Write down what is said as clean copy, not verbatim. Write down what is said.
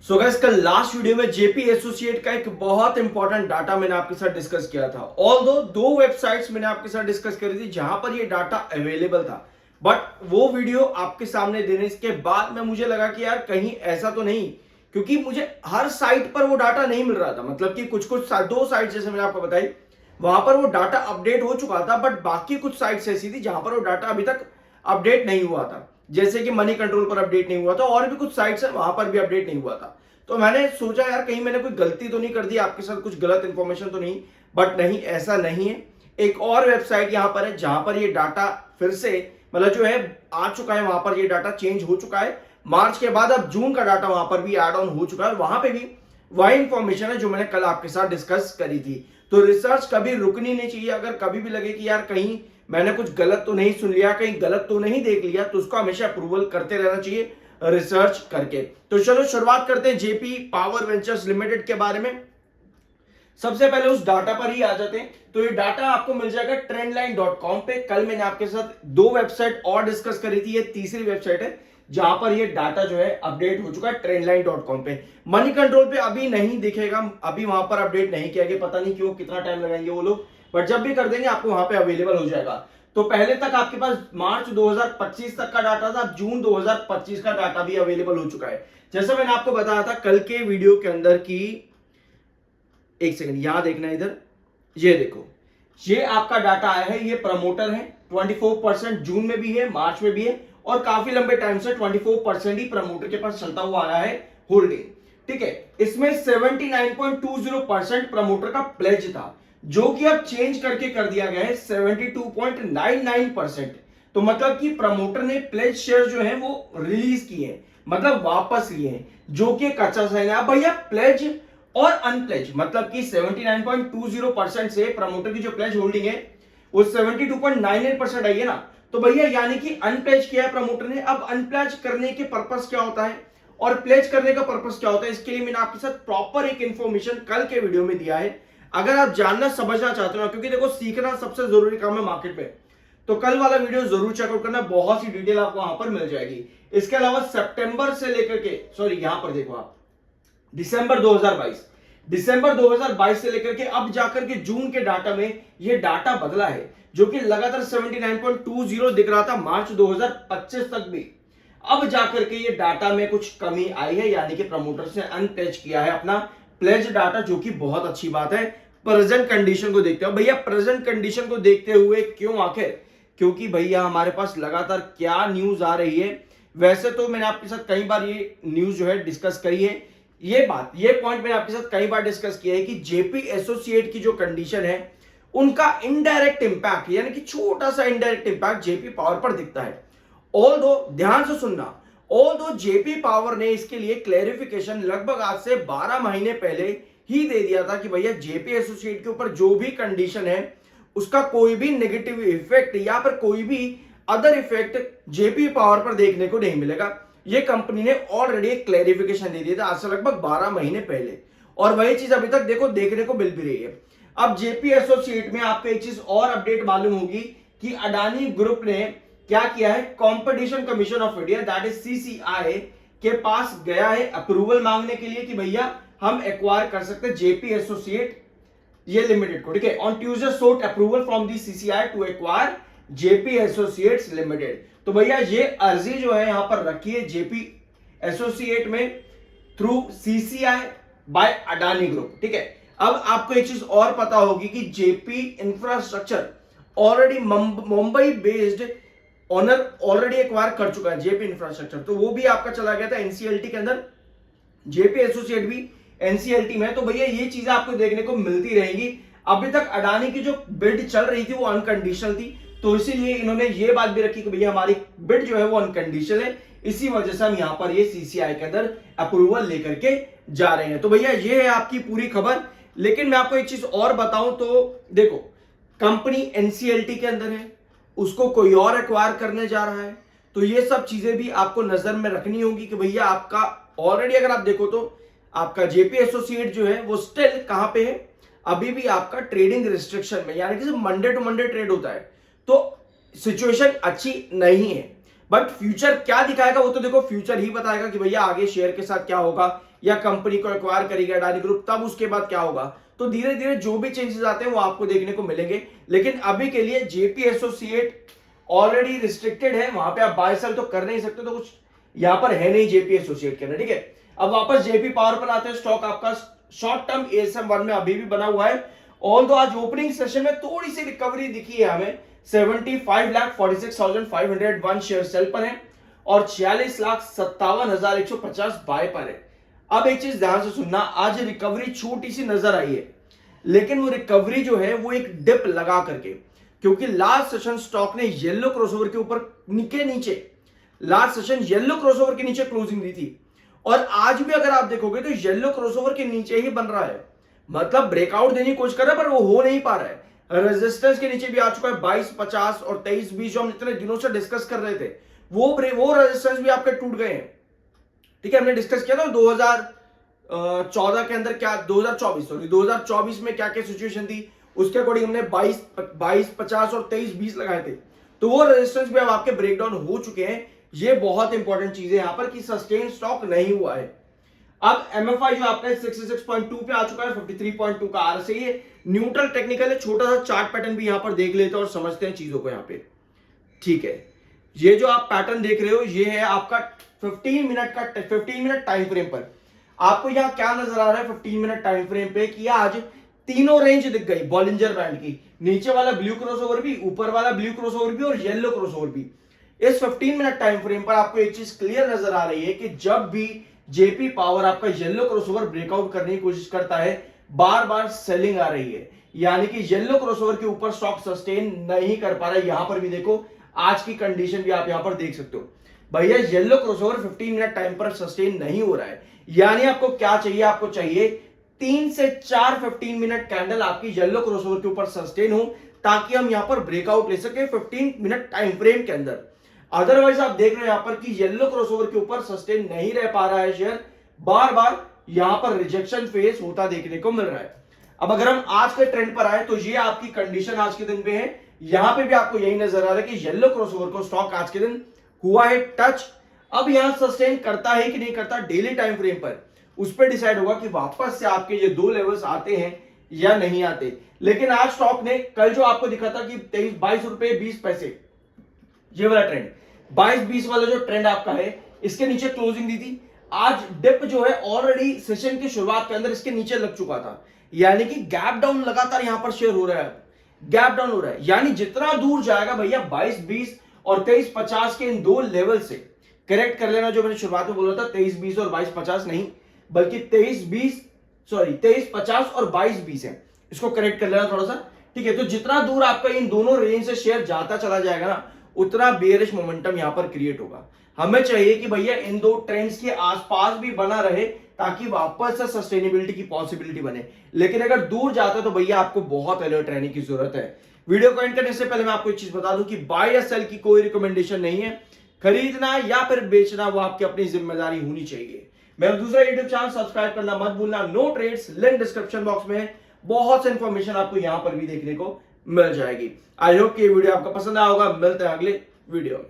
So guys कल last video में JP associate का एक बहुत इंपॉर्टेंट डाटा मैंने आपके साथ डिस्कस किया था। ऑल दो वेबसाइट्स मैंने आपके साथ डिस्कस करी थी जहां पर ये डाटा अवेलेबल था, बट वो वीडियो आपके सामने देने के बाद में मुझे लगा कि यार कहीं ऐसा तो नहीं, क्योंकि मुझे हर साइट पर वो डाटा नहीं मिल रहा था। मतलब कि कुछ कुछ दो साइट जैसे मैंने आपको बताई वहां पर वो डाटा अपडेट हो चुका था, बट बाकी कुछ साइट्स ऐसी थी जहां पर वो डाटा अभी तक अपडेट नहीं हुआ था। जैसे कि मनी कंट्रोल पर अपडेट नहीं हुआ था और भी कुछ साइट्स है वहां पर भी अपडेट नहीं हुआ था। तो मैंने सोचा यार कहीं मैंने कोई गलती तो नहीं कर दी, आपके साथ कुछ गलत इंफॉर्मेशन तो नहीं। बट नहीं, ऐसा नहीं है। एक और वेबसाइट यहां पर है जहां पर ये डाटा फिर से मतलब जो है आ चुका है, वहां पर ये डाटा चेंज हो चुका है। मार्च के बाद अब जून का डाटा वहां पर भी एड ऑन हो चुका है, वहां पे भी वही इंफॉर्मेशन है जो मैंने कल आपके साथ डिस्कस करी थी। तो रिसर्च कभी रुकनी नहीं चाहिए। अगर कभी भी लगे कि यार कहीं मैंने कुछ गलत तो नहीं सुन लिया, कहीं गलत तो नहीं देख लिया, तो उसको हमेशा अप्रूवल करते रहना चाहिए रिसर्च करके। तो चलो शुरुआत करते हैं जेपी पावर वेंचर्स लिमिटेड के बारे में। सबसे पहले उस डाटा पर ही आ जाते हैं। तो ये डाटा आपको मिल जाएगा trendline.com पे। कल मैंने आपके साथ दो वेबसाइट और डिस्कस करी थी, ये तीसरी वेबसाइट है जहां पर ये डाटा जो है अपडेट हो चुका है trendline.com पे। मनी कंट्रोल पे अभी नहीं दिखेगा, अभी वहां पर अपडेट नहीं किया गया, पता नहीं क्यों, कितना टाइम लगाएंगे वो लोग, बट जब भी कर देंगे आपको वहां पे अवेलेबल हो जाएगा। तो पहले तक आपके पास मार्च 2025 तक का डाटा था, जून 2025 का डाटा भी अवेलेबल हो चुका है। जैसे मैंने आपको बताया था कल के वीडियो के अंदर की, एक सेकंड यहां देखना है, इधर ये देखो, ये आपका डाटा आया है, ये प्रमोटर है। 24% जून में भी है, मार्च में भी है, और काफी लंबे टाइम से 24% ही प्रमोटर के पास चलता हुआ आया है होल्डिंग। ठीक है, इसमें 79.20% प्रमोटर का प्लेज था, जो कि अब चेंज करके कर दिया गया है 72.99%। तो मतलब कि प्रमोटर ने प्लेज शेयर जो है वो रिलीज किए हैं, मतलब वापस लिए हैं, जो कि कच्चा साइन है। अब भैया प्लेज और अनप्लेज मतलब कि 79.20% से प्रमोटर की जो प्लेज होल्डिंग है वो 72.98% आई है ना। तो भैया यानी कि अनप्लेज किया है प्रमोटर ने। अब अनप्लेज करने के पर्पस क्या होता है और प्लेज करने का पर्पस क्या होता है, इसके लिए मैंने आपके साथ प्रॉपर एक इंफॉर्मेशन कल के वीडियो में दिया है। अगर आप जानना समझना चाहते हो, क्योंकि देखो सीखना सबसे जरूरी काम है मार्केट में, तो कल वाला वीडियो जरूर चेकआउट करना, बहुत सी डिटेल आपको वहां पर मिल जाएगी। इसके अलावा सितंबर से लेकर के, सॉरी यहां पर देखो आप, दिसंबर 2022 से लेकर के अब जाकर के जून के डाटा में ये डाटा बदला है, जो कि लगातार 79.20 दिख रहा था मार्च 2025 तक भी। अब जाकर के ये डाटा में कुछ कमी आई है, यानी कि प्रमोटर से अनप्लेज किया है अपना प्लेज डाटा, जो कि बहुत अच्छी बात है प्रेजेंट कंडीशन को देखते हुए। भैया प्रेजेंट कंडीशन को देखते हुए क्यों आखिर, क्योंकि भैया हमारे पास लगातार क्या न्यूज आ रही है। वैसे तो मैंने आपके साथ कई बार ये न्यूज जो है डिस्कस करी है, ये पॉइंट मैंने आपके साथ कई बार डिस्कस किया है कि जेपी एसोसिएट की जो कंडीशन है उनका इनडायरेक्ट इंपैक्ट, यानी कि छोटा सा इनडायरेक्ट इंपैक्ट जेपी पावर पर दिखता है। ऑल दो ध्यान से सुनना, ऑल दो जेपी पावर ने इसके लिए क्लेरिफिकेशन लगभग आज से 12 महीने पहले ही दे दिया था कि भैया जेपी एसोसिएट के ऊपर जो भी कंडीशन है उसका कोई भी नेगेटिव इफेक्ट या फिर कोई भी अदर इफेक्ट जेपी पावर पर देखने को नहीं मिलेगा। ये कंपनी ने ऑलरेडी एक क्लेरिफिकेशन दे दिया था आज से लगभग 12 महीने पहले, और वही चीज अभी तक देखो देखने को मिल भी रही है। अब जेपी एसोसिएट में आपको एक चीज और अपडेट मालूम होगी कि अडानी ग्रुप ने क्या किया है, competition commission of India that is CCI के पास गया है अप्रूवल मांगने के लिए कि भैया हम एक्वायर कर सकते हैं जेपी एसोसिएट ये लिमिटेड को। ठीक है, on Tuesday sought approval from the CCI to acquire JP associates limited. तो भैया ये अर्जी जो है यहां पर रखी है जेपी एसोसिएट में through CCI by Adani group. ठीक है, अब आपको एक चीज और पता होगी कि JP infrastructure already Mumbai based owner already acquire कर चुका है जेपी इंफ्रास्ट्रक्चर, तो वो भी आपका चला गया था एनसीएलटी के अंदर, जेपी एसोसिएट भी एनसीएलटी में। तो भैया ये चीजें आपको देखने को मिलती रहेंगी। अभी तक अडानी की जो बिड चल रही थी वो अनकंडीशनल थी, तो इसीलिए इन्होंने ये बात भी रखी कि भैया हमारी बिड जो है वो अनकंडीशनल है, इसी वजह से हम यहां पर ये सीसीआई के अंदर अप्रूवल लेकर के जा रहे हैं। तो भैया ये है आपकी पूरी खबर। लेकिन मैं आपको एक चीज और बताऊं तो देखो, कंपनी एनसीएलटी के अंदर है, उसको कोई और एक्वायर करने जा रहा है, तो ये सब चीजें भी आपको नजर में रखनी होगी कि भैया आपका ऑलरेडी अगर आप देखो तो आपका जेपी एसोसिएट जो है वो स्टिल कहां पे है, अभी भी आपका ट्रेडिंग रिस्ट्रिक्शन में, यानी कि मंडे टू मंडे ट्रेड होता है, तो सिचुएशन अच्छी नहीं है। बट फ्यूचर क्या दिखाएगा वो तो देखो फ्यूचर ही बताएगा कि भैया आगे शेयर के साथ क्या होगा, या कंपनी को एक्वायर करेगा अडानी ग्रुप, तब उसके बाद क्या होगा। तो धीरे धीरे जो भी चेंजेस आते हैं वो आपको देखने को मिलेंगे, लेकिन अभी के लिए जेपी एसोसिएट ऑलरेडी रिस्ट्रिक्टेड है, वहां पे आप बाय सेल तो कर नहीं सकते, तो कुछ यहां पर है नहीं जेपी एसोसिएट के अंदर, ठीक है। अब वापस जेपी पावर पर आते हैं। स्टॉक आपका शॉर्ट टर्म एएसएम 1 में अभी भी बना हुआ है, ऑल्दो आज ओपनिंग सेशन में थोड़ी सी रिकवरी दिखी है हमें। 75,46,501 शेयर सेल पर है और 46,57,150 बाय पर है। अब एक चीज ध्यान से सुनना, आज रिकवरी छोटी सी नजर आई है, लेकिन वो रिकवरी जो है वो एक डिप लगा करके, क्योंकि लास्ट सेशन स्टॉक ने येलो क्रॉसओवर के ऊपर नीचे लास्ट सेशन येलो क्रॉसओवर के नीचे क्लोजिंग दी थी, और आज भी अगर आप देखोगे तो येलो क्रॉसओवर के नीचे ही बन रहा है, मतलब ब्रेकआउट देने की कोशिश कर रहा है पर वो हो नहीं पा रहा है। रेजिस्टेंस के नीचे भी आ चुका है 22.50 और 23.20 जो हम इतने दिनों से डिस्कस कर रहे थे, वो रेजिस्टेंस भी आपके टूट गए हैं, ठीक है। हमने डिस्कस किया था 2014 के अंदर क्या 2024 में क्या क्या सिचुएशन थी, उसके अकॉर्डिंग हमने 22.50 और 23.20 लगाए थे, तो वो रेजिस्टेंस भी अब आपके ब्रेकडाउन हो चुके हैं। ये बहुत इंपॉर्टेंट चीज है यहां पर कि सस्टेन स्टॉक नहीं हुआ है। अब एमएफआई जो आपका 66.2 पे आ चुका है, 53.2 का आरएसआई है, न्यूट्रल टेक्निकल है। छोटा सा चार्ट पैटर्न भी यहां पर देख लेते हैं और समझते हैं चीजों को यहां पे, ठीक है। ये जो आप पैटर्न देख रहे हो ये है आपका 15 मिनट टाइम फ्रेम पर। आपको यहां क्या नजर आ रहा है 15 मिनट टाइम फ्रेम पे कि आज तीनों रेंज दिख गई बॉलिंजर बैंड की, नीचे वाला ब्लू क्रॉसओवर भी, ऊपर वाला ब्लू क्रॉसओवर भी और येलो क्रॉसओवर भी। इस 15 मिनट टाइम फ्रेम पर आपको एक चीज क्लियर नजर आ रही है कि जब भी जेपी पावर आपका येलो क्रॉसओवर ब्रेकआउट करने की कोशिश करता है, बार बार सेलिंग आ रही है, यानी कि येलो क्रॉसओवर के ऊपर स्टॉक सस्टेन नहीं कर पा रहा है। यहां पर भी देखो आज की कंडीशन भी आप यहां पर देख सकते हो, भैया येलो क्रॉसओवर 15 मिनट टाइम पर सस्टेन नहीं हो रहा है, यानी आपको क्या चाहिए, आपको चाहिए 3 से 4 15 मिनट कैंडल आपकी येलो क्रॉसओवर के ऊपर सस्टेन हो, ताकि हम यहां पर ब्रेकआउट ले सके 15 मिनट टाइम फ्रेम के अंदर। अदरवाइज आप देख रहे हैं यहां पर कि येलो क्रॉसओवर के ऊपर सस्टेन नहीं रह पा रहा है शेयर, बार बार यहां पर रिजेक्शन फेस होता देखने को मिल रहा है। अब अगर हम आज के ट्रेंड पर आए तो ये आपकी कंडीशन आज के दिन पे है, यहां पे भी आपको यही नजर आ रहा है कि येलो क्रॉसओवर को स्टॉक आज के दिन हुआ है टच। अब यहां सस्टेन करता है कि नहीं करता डेली टाइम फ्रेम पर, उस पर डिसाइड होगा कि वापस से आपके ये दो लेवल्स आते हैं या नहीं आते। लेकिन आज स्टॉक ने कल जो आपको दिखा था कि 22 रुपए 20 पैसे, ये वाला ट्रेंड 22-20 वाला जो ट्रेंड आपका है, इसके नीचे क्लोजिंग दी थी। आज डिप जो है ऑलरेडी सेशन की शुरुआत के अंदर इसके नीचे लग चुका था, यानी कि गैप डाउन लगातार यहां पर शेयर हो रहा है, गैप डाउन हो रहा है, यानी जितना दूर जाएगा भैया 22-20 और 23-50 के इन दो लेवल से, करेक्ट कर लेना जो मैंने शुरुआत में बोला था 23-20 और 22-50 नहीं, बल्कि 23-50 और 22-20 है, इसको करेक्ट कर लेना थोड़ा सा, ठीक है। तो जितना दूर आपका इन दोनों रेंज से शेयर जाता चला जाएगा ना, उतना बेयरिश मोमेंटम यहां पर क्रिएट होगा। हमें चाहिए कि भैया इन दो ट्रेंड्स के आसपास भी बना रहे, ताकि वापस से सस्टेनेबिलिटी की पॉसिबिलिटी बने। लेकिन अगर दूर जाता है तो भैया आपको बहुत अलर्ट रहने की जरूरत है। वीडियो को एंड करने से पहले मैं आपको एक चीज बता दूं कि बाय या सेल की कोई रिकमेंडेशन नहीं है, खरीदना या फिर बेचना वो आपकी अपनी जिम्मेदारी होनी चाहिए। मेरा दूसरा यूट्यूब चैनल सब्सक्राइब करना मत भूलना, no trades, link description box में है, बहुत सा इंफॉर्मेशन आपको यहां पर भी देखने को मिल जाएगी। आई होप कि ये वीडियो आपको पसंद आया होगा। मिलते हैं अगले वीडियो में।